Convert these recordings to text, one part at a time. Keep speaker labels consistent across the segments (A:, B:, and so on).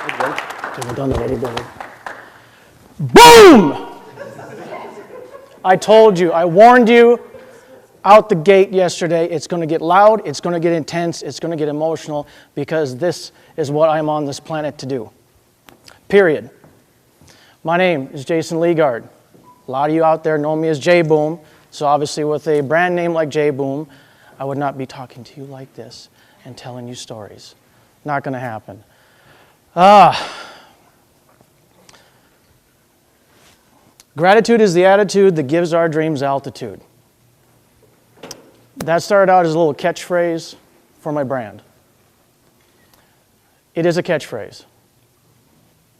A: We've done the lady builder. Boom! I told you, I warned you out the gate yesterday. It's going to get loud, it's going to get intense, it's going to get emotional, because this is what I'm on this planet to do. Period. My name is Jason Legaard. A lot of you out there know me as J-Boom, so obviously with a brand name like J-Boom, I would not be talking to you like this and telling you stories. Not going to happen. Gratitude is the attitude that gives our dreams altitude. That started out as a little catchphrase for my brand. It is a catchphrase.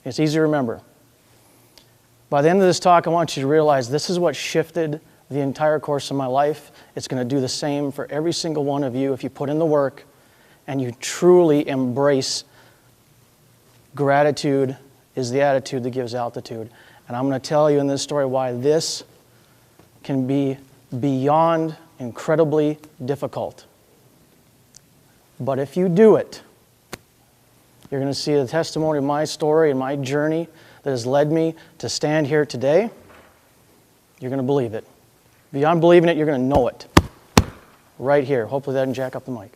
A: It's easy to remember. By the end of this talk, I want you to realize this is what shifted the entire course of my life. It's going to do the same for every single one of you if you put in the work and you truly embrace gratitude is the attitude that gives altitude. And I'm going to tell you in this story why this can be beyond incredibly difficult. But if you do it, you're going to see the testimony of my story and my journey that has led me to stand here today. You're going to believe it. Beyond believing it, you're going to know it. Right here. Hopefully that didn't jack up the mic.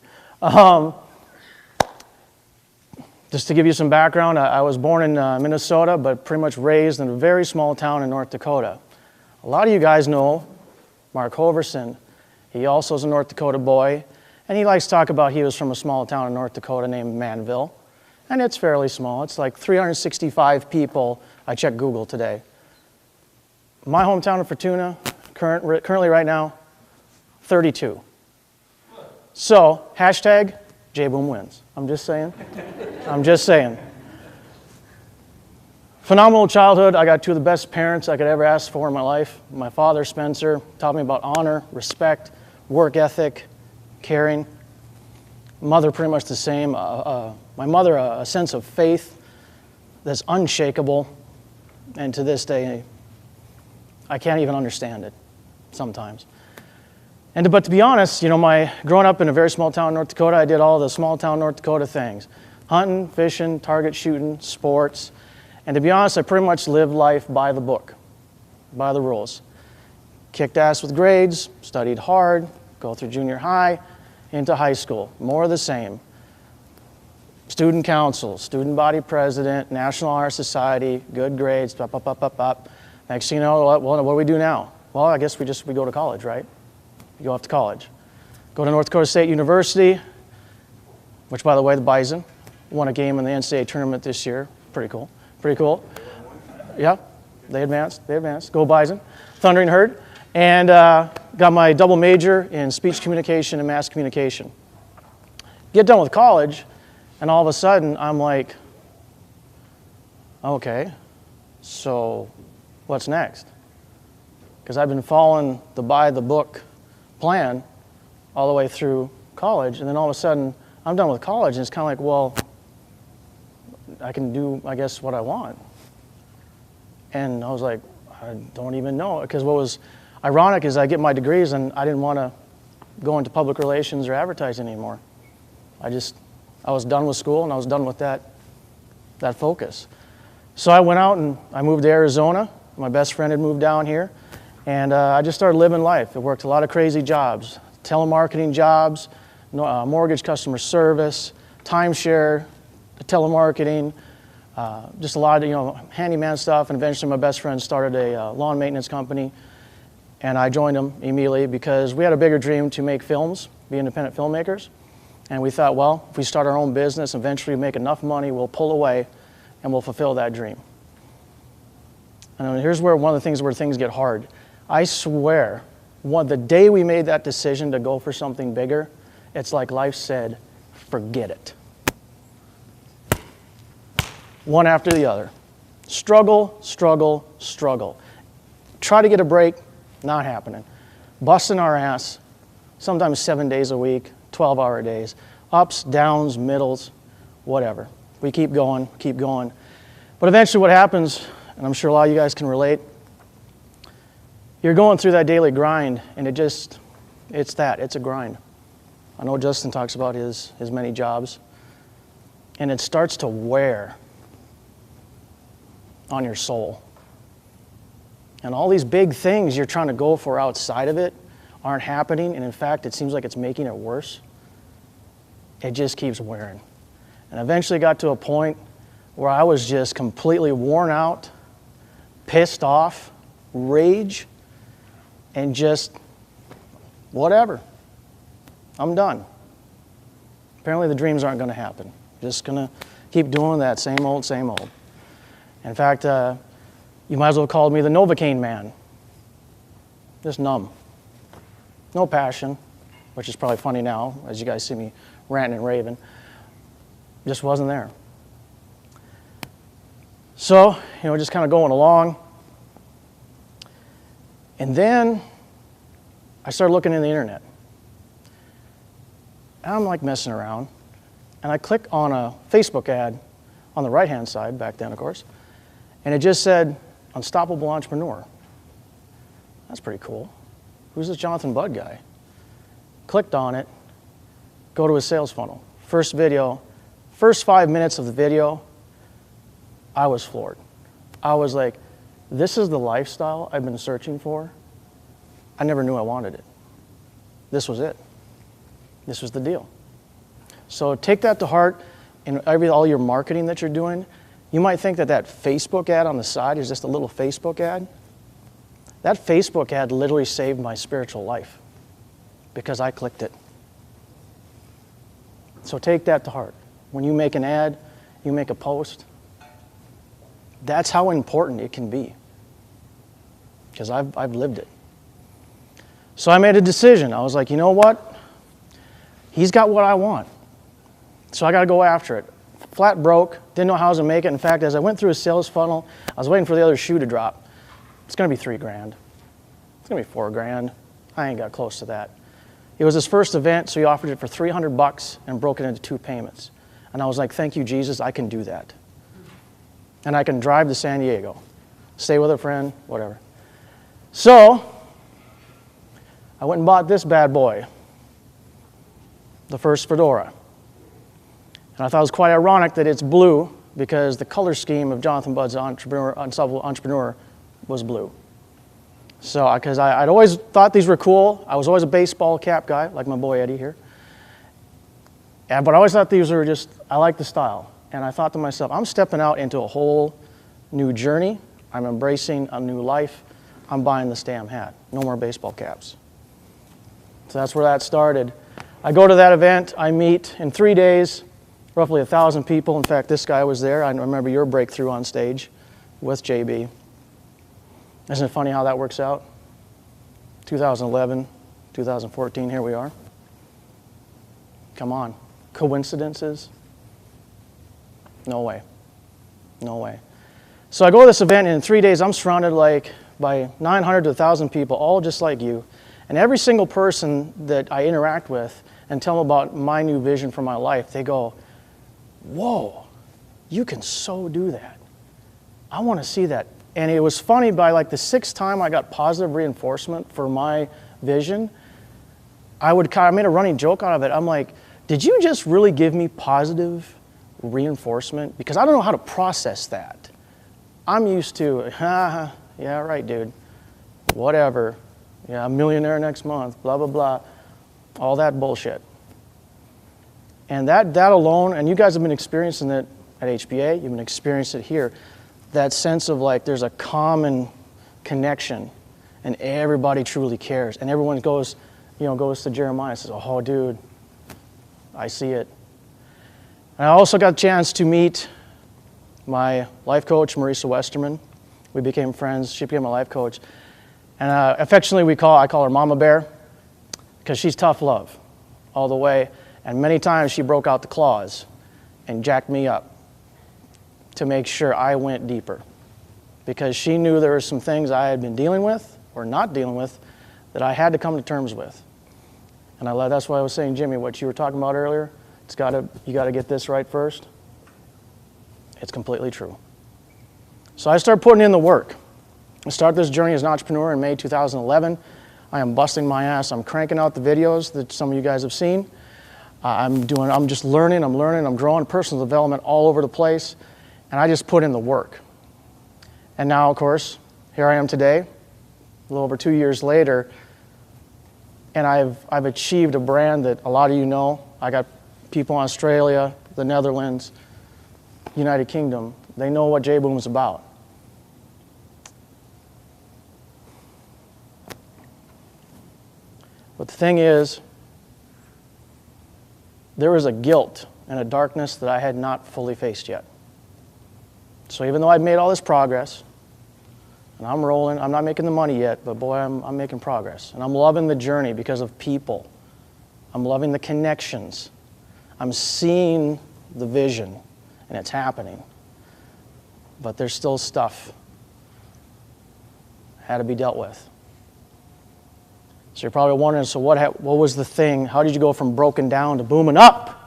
A: Just to give you some background, I was born in Minnesota, but pretty much raised in a very small town in North Dakota. A lot of you guys know Mark Hoverson. He also is a North Dakota boy, and he likes to talk about he was from a small town in North Dakota named Manville. And it's fairly small. It's like 365 people. I checked Google today. My hometown of Fortuna, currently right now, 32. So, hashtag J-Boom wins. I'm just saying. I'm just saying. Phenomenal childhood. I got two of the best parents I could ever ask for in my life. My father, Spencer, taught me about honor, respect, work ethic, caring. Mother, pretty much the same. My mother, a sense of faith that's unshakable. And to this day, I can't even understand it sometimes. But to be honest, growing up in a very small town in North Dakota, I did all the small town North Dakota things. Hunting, fishing, target shooting, sports. And to be honest, I pretty much lived life by the book, by the rules. Kicked ass with grades, studied hard, go through junior high, into high school. More of the same. Student council, student body president, National Honor Society, good grades, up. Next thing you know, what do we do now? Well, I guess we go to college, right? You go off to college. Go to North Dakota State University, which, by the way, the Bison won a game in the NCAA tournament this year. Pretty cool. Pretty cool. Yeah, they advanced. Go Bison. Thundering Herd. And got my double major in speech communication and mass communication. Get done with college, and all of a sudden, I'm like, okay, so what's next? Because I've been following the by-the-book plan all the way through college, and then all of a sudden I'm done with college, and it's kind of like, well, I can do, I guess, what I want. And I was like, I don't even know, because what was ironic is I get my degrees and I didn't want to go into public relations or advertising anymore. I was done with school and I was done with that focus. So I went out and I moved to Arizona. My best friend had moved down here. And I just started living life. I worked a lot of crazy jobs, telemarketing jobs, mortgage customer service, timeshare, telemarketing, just a lot of handyman stuff. And eventually my best friend started a lawn maintenance company, and I joined him immediately because we had a bigger dream to make films, be independent filmmakers. And we thought, well, if we start our own business, eventually make enough money, we'll pull away and we'll fulfill that dream. And here's where one of the things where things get hard. I swear, the day we made that decision to go for something bigger, it's like life said, forget it. One after the other. Struggle, struggle, struggle. Try to get a break, not happening. Busting our ass, sometimes 7 days a week, 12-hour days. Ups, downs, middles, whatever. We keep going. But eventually what happens, and I'm sure a lot of you guys can relate, you're going through that daily grind, and it's a grind. I know Justin talks about his many jobs, and it starts to wear. on your soul. And all these big things you're trying to go for outside of it aren't happening, and in fact, it seems like it's making it worse. It just keeps wearing. And eventually got to a point where I was just completely worn out, pissed off, rage, and just whatever. I'm done. Apparently the dreams aren't going to happen. Just going to keep doing that same old, same old. In fact, you might as well have called me the Novocaine man. Just numb. No passion, which is probably funny now, as you guys see me ranting and raving. Just wasn't there. So, just kind of going along. And then I started looking in the internet. And I'm like messing around. And I click on a Facebook ad on the right-hand side, back then, of course. And it just said, Unstoppable Entrepreneur. That's pretty cool. Who's this Jonathan Budd guy? Clicked on it, go to his sales funnel. First video, first 5 minutes of the video, I was floored. I was like, this is the lifestyle I've been searching for. I never knew I wanted it. This was it. This was the deal. So take that to heart in all your marketing that you're doing. You might think that Facebook ad on the side is just a little Facebook ad. That Facebook ad literally saved my spiritual life because I clicked it. So take that to heart. When you make an ad, you make a post, that's how important it can be. Because I've lived it. So I made a decision. I was like, you know what? He's got what I want. So I got to go after it. Flat broke, didn't know how I was going to make it. In fact, as I went through his sales funnel, I was waiting for the other shoe to drop. It's going to be $3,000. It's going to be $4,000. I ain't got close to that. It was his first event, so he offered it for $300 and broke it into 2 payments. And I was like, thank you, Jesus, I can do that. And I can drive to San Diego, stay with a friend, whatever. So I went and bought this bad boy, the first fedora. And I thought it was quite ironic that it's blue because the color scheme of Jonathan Budd's Unstoppable Entrepreneur was blue. So, because I'd always thought these were cool. I was always a baseball cap guy, like my boy Eddie here. But I always thought these were just, I like the style. And I thought to myself, I'm stepping out into a whole new journey. I'm embracing a new life. I'm buying this damn hat. No more baseball caps. So that's where that started. I go to that event. I meet in 3 days, roughly 1,000 people. In fact, this guy was there. I remember your breakthrough on stage with JB. Isn't it funny how that works out? 2011, 2014, here we are. Come on. Coincidences? No way. No way. So I go to this event, and in 3 days, I'm surrounded by 900 to 1,000 people, all just like you. And every single person that I interact with and tell them about my new vision for my life, they go, whoa, you can so do that. I want to see that. And it was funny, by the 6th time I got positive reinforcement for my vision, I made a running joke out of it. I'm like, did you just really give me positive reinforcement? Because I don't know how to process that. I'm used to, yeah, right, dude. Whatever. Yeah, I'm a millionaire next month, blah, blah, blah. All that bullshit. And that alone, and you guys have been experiencing it at HBA, you've been experiencing it here, that sense of there's a common connection and everybody truly cares. And everyone goes to Jeremiah and says, oh, dude, I see it. And I also got a chance to meet my life coach, Marisa Westerman. We became friends. She became my life coach. And affectionately, I call her Mama Bear because she's tough love all the way. And many times she broke out the claws and jacked me up to make sure I went deeper because she knew there were some things I had been dealing with or not dealing with that I had to come to terms with. And that's why I was saying, Jimmy, what you were talking about earlier, you got to get this right first. It's completely true. So I started putting in the work. I started this journey as an entrepreneur in May 2011. I am busting my ass. I'm cranking out the videos that some of you guys have seen. I'm just learning, I'm growing personal development all over the place. And I just put in the work. And now, of course, here I am today, a little over 2 years later, and I've achieved a brand that a lot of you know. I got people in Australia, the Netherlands, United Kingdom. They know what J-Boom is about. But the thing is, there was a guilt and a darkness that I had not fully faced yet. So even though I've made all this progress, and I'm rolling, I'm not making the money yet, but boy, I'm making progress. And I'm loving the journey because of people. I'm loving the connections. I'm seeing the vision, and it's happening. But there's still stuff had to be dealt with. So you're probably wondering, so what was the thing? How did you go from broken down to booming up?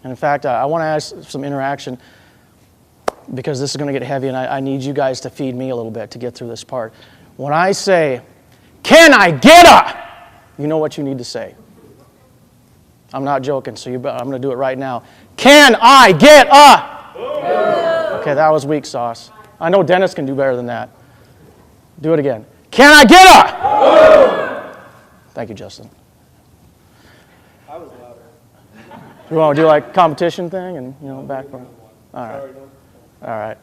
A: And in fact, I want to ask some interaction because this is going to get heavy, and I need you guys to feed me a little bit to get through this part. When I say, "Can I get a?" you know what you need to say. I'm not joking, so I'm going to do it right now. Can I get a? Okay, that was weak sauce. I know Dennis can do better than that. Do it again. Can I get a? Thank you, Justin.
B: I was louder.
A: You want to do like competition thing and back? All right. All right.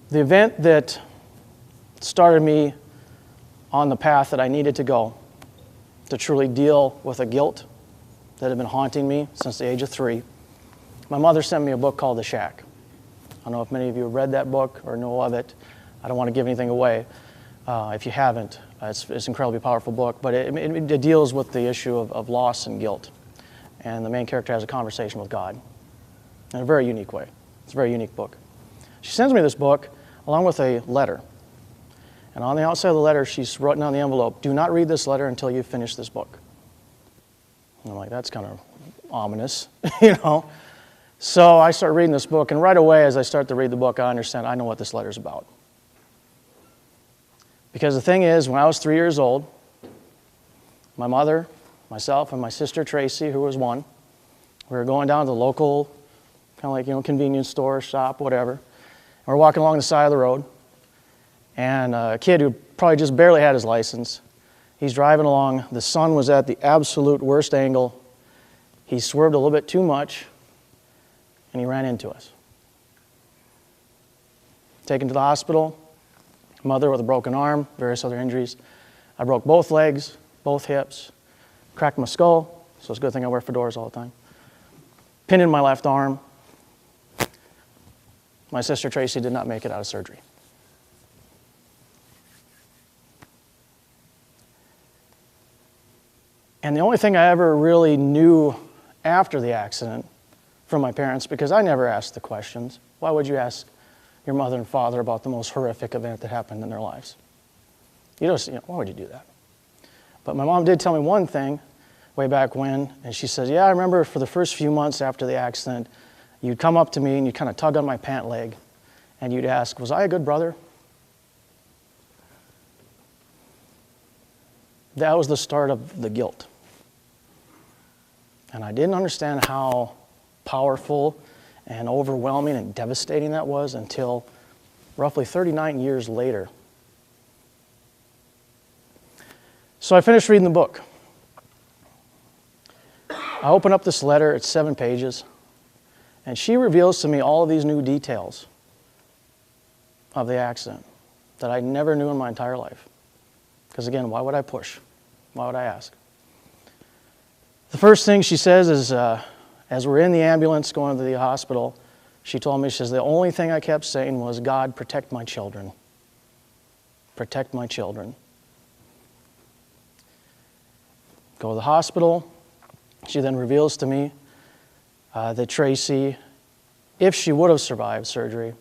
A: The event that started me on the path that I needed to go to truly deal with a guilt that had been haunting me since the age of 3. My mother sent me a book called The Shack. I don't know if many of you have read that book or know of it. I don't want to give anything away. If you haven't, it's an incredibly powerful book, but it deals with the issue of loss and guilt. And the main character has a conversation with God in a very unique way. It's a very unique book. She sends me this book along with a letter. And on the outside of the letter, she's written on the envelope, "Do not read this letter until you finish this book." And I'm like, that's kind of ominous, So I start reading this book, and right away as I start to read the book, I understand, I know what this letter's about. Because the thing is, when I was 3 years old, my mother, myself, and my sister Tracy, who was 1, we were going down to the local, kind of like, convenience store, shop, whatever. And we're walking along the side of the road, and a kid who probably just barely had his license, he's driving along. The sun was at the absolute worst angle. He swerved a little bit too much, and he ran into us. Taken to the hospital, mother with a broken arm, various other injuries. I broke both legs, both hips, cracked my skull, so it's a good thing I wear fedoras all the time. Pin in my left arm. My sister Tracy did not make it out of surgery. And the only thing I ever really knew after the accident from my parents, because I never asked the questions, why would you ask your mother and father about the most horrific event that happened in their lives? Why would you do that? But my mom did tell me one thing way back when, and she says, yeah, I remember for the first few months after the accident, you'd come up to me and you'd kind of tug on my pant leg, and you'd ask, was I a good brother? That was the start of the guilt. And I didn't understand how powerful and overwhelming and devastating that was until roughly 39 years later. So I finished reading the book. I open up this letter, it's 7 pages, and she reveals to me all of these new details of the accident that I never knew in my entire life. Because again, why would I push? Why would I ask? The first thing she says is, as we're in the ambulance going to the hospital, she told me, she says, the only thing I kept saying was, God, protect my children. Protect my children. Go to the hospital. She then reveals to me that Tracy, if she would have survived surgery,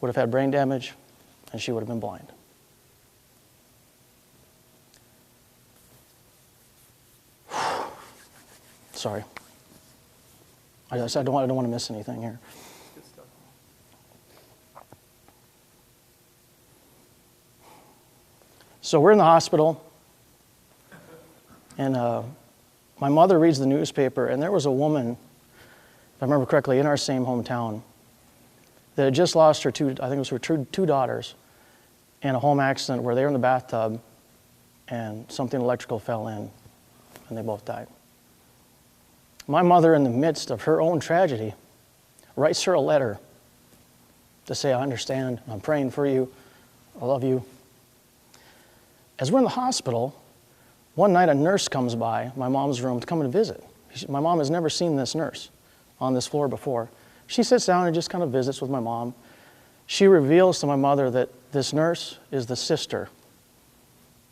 A: would have had brain damage and she would have been blind. Sorry. I don't want to miss anything here. So we're in the hospital. And my mother reads the newspaper, and there was a woman, if I remember correctly, in our same hometown that had just lost her two daughters in a home accident where they were in the bathtub and something electrical fell in and they both died. My mother, in the midst of her own tragedy, writes her a letter to say, I understand, I'm praying for you, I love you. As we're in the hospital, one night a nurse comes by my mom's room to come and visit. My mom has never seen this nurse on this floor before. She sits down and just kind of visits with my mom. She reveals to my mother that this nurse is the sister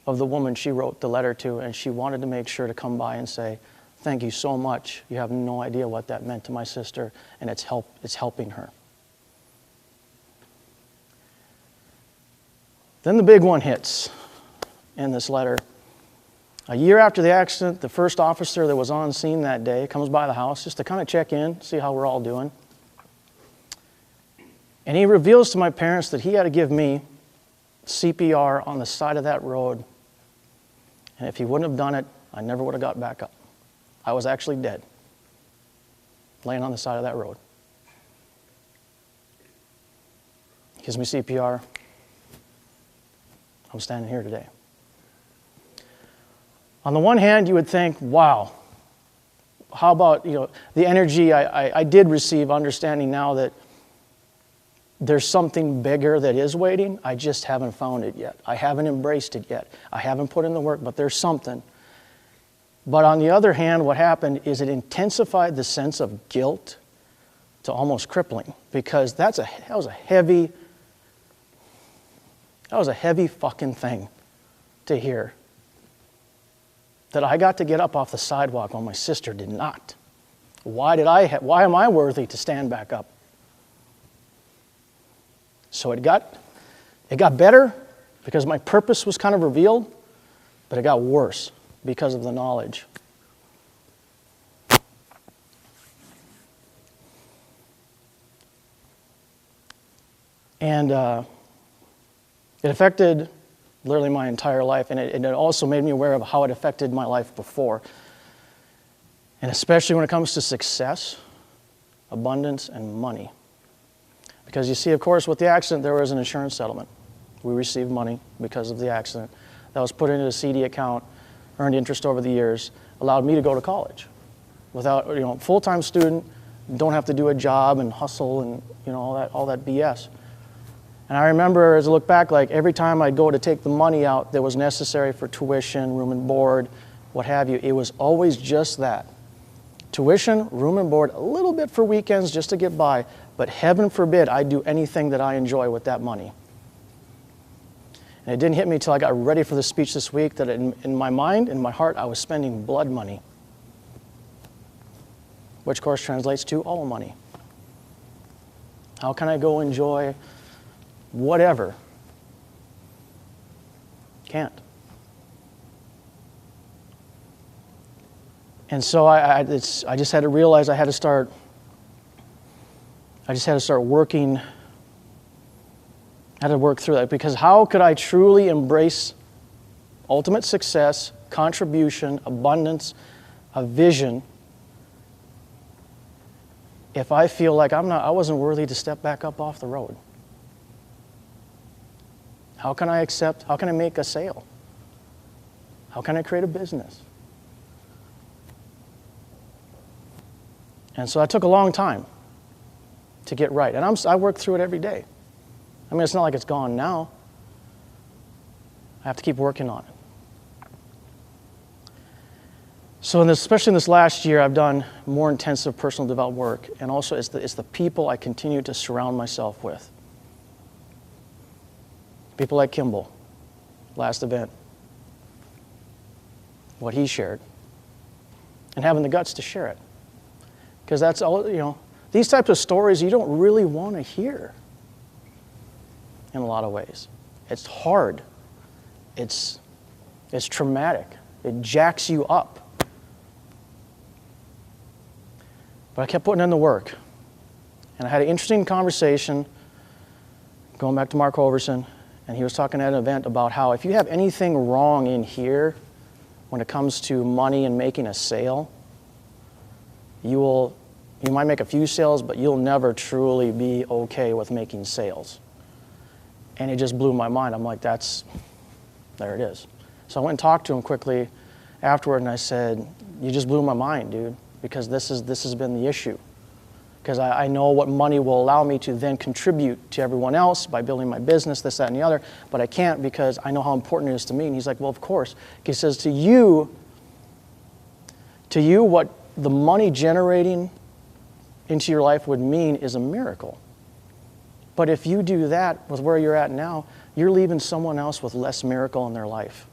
A: of the woman she wrote the letter to, and she wanted to make sure to come by and say, thank you so much. You have no idea what that meant to my sister, and it's helping her. Then the big one hits in this letter. A year after the accident, the first officer that was on scene that day comes by the house just to kind of check in, see how we're all doing. And he reveals to my parents that he had to give me CPR on the side of that road. And if he wouldn't have done it, I never would have got back up. I was actually dead, laying on the side of that road. He gives me CPR. I'm standing here today. On the one hand, you would think, wow, how about, the energy I did receive, understanding now that there's something bigger that is waiting. I just haven't found it yet. I haven't embraced it yet. I haven't put in the work, but there's something. But on the other hand, what happened is it intensified the sense of guilt to almost crippling, because that was a heavy fucking thing to hear. That I got to get up off the sidewalk when my sister did not. Why am I worthy to stand back up? So it got better because my purpose was kind of revealed, but it got worse because of the knowledge. And it affected literally my entire life, and it also made me aware of how it affected my life before. And especially when it comes to success, abundance, and money. Because you see, of course, with the accident, there was an insurance settlement. We received money because of the accident. That was put into a CD account, earned interest over the years, allowed me to go to college. Without, full-time student, don't have to do a job and hustle and, all that BS. And I remember, as I look back, like every time I'd go to take the money out that was necessary for tuition, room and board, what have you, it was always just that. Tuition, room and board, a little bit for weekends just to get by, but heaven forbid I do anything that I enjoy with that money. And it didn't hit me until I got ready for the speech this week that in my mind, in my heart, I was spending blood money, which of course translates to all money. How can I go enjoy whatever? Can't. And so I just had to realize I had to start working. I had to work through that, because how could I truly embrace ultimate success, contribution, abundance, a vision, if I feel like I wasn't worthy to step back up off the road? How can I make a sale? How can I create a business? And so that took a long time to get right. And I work through it every day. I mean, it's not like it's gone now. I have to keep working on it. So especially in this last year, I've done more intensive personal development work. And also it's the people I continue to surround myself with. People like Kimball, last event, what he shared, and having the guts to share it. Because that's all, these types of stories you don't really want to hear in a lot of ways. It's hard. It's traumatic. It jacks you up. But I kept putting in the work. And I had an interesting conversation, going back to Mark Overson, and he was talking at an event about how if you have anything wrong in here, when it comes to money and making a sale, you might make a few sales, but you'll never truly be okay with making sales. And it just blew my mind. I'm like, there it is. So I went and talked to him quickly afterward, and I said, you just blew my mind, dude, because this has been the issue. Because I know what money will allow me to then contribute to everyone else by building my business, this, that, and the other, but I can't because I know how important it is to me. And he's like, well, of course. He says, to you, what the money generating into your life would mean is a miracle. But if you do that with where you're at now, you're leaving someone else with less miracle in their life.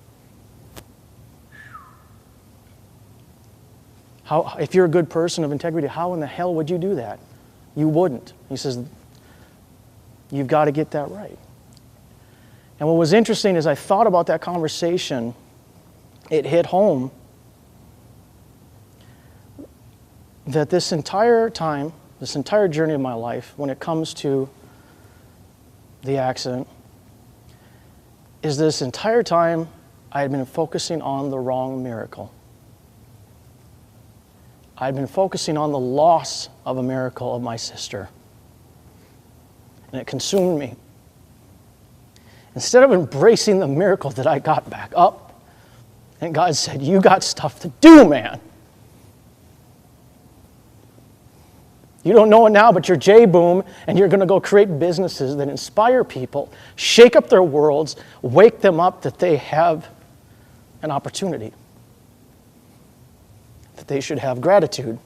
A: If you're a good person of integrity, how in the hell would you do that? You wouldn't. He says, you've got to get that right. And what was interesting is I thought about that conversation, it hit home that this entire time, this entire journey of my life, when it comes to the accident, is this entire time I had been focusing on the wrong miracle. I'd been focusing on the loss of a miracle of my sister. And it consumed me. Instead of embracing the miracle that I got back up, and God said, you got stuff to do, man. You don't know it now, but you're J-Boom, and you're going to go create businesses that inspire people, shake up their worlds, wake them up that they have an opportunity, that they should have gratitude.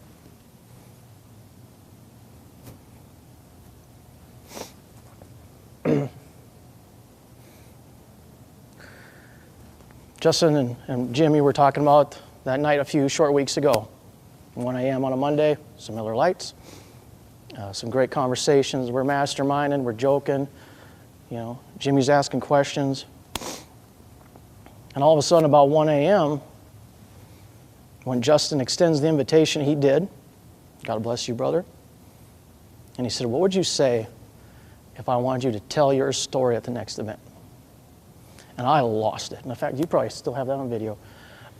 A: Justin and Jimmy were talking about that night a few short weeks ago. 1 a.m. on a Monday, some Miller Lights, some great conversations. We're masterminding, we're joking. You know, Jimmy's asking questions. And all of a sudden, about 1 a.m., when Justin extends the invitation, he did. God bless you, brother. And he said, what would you say if I wanted you to tell your story at the next event? And I lost it. And in fact, you probably still have that on video.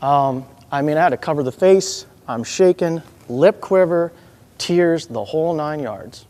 A: I mean, I had to cover the face. I'm shaking, lip quiver, tears, the whole 9 yards.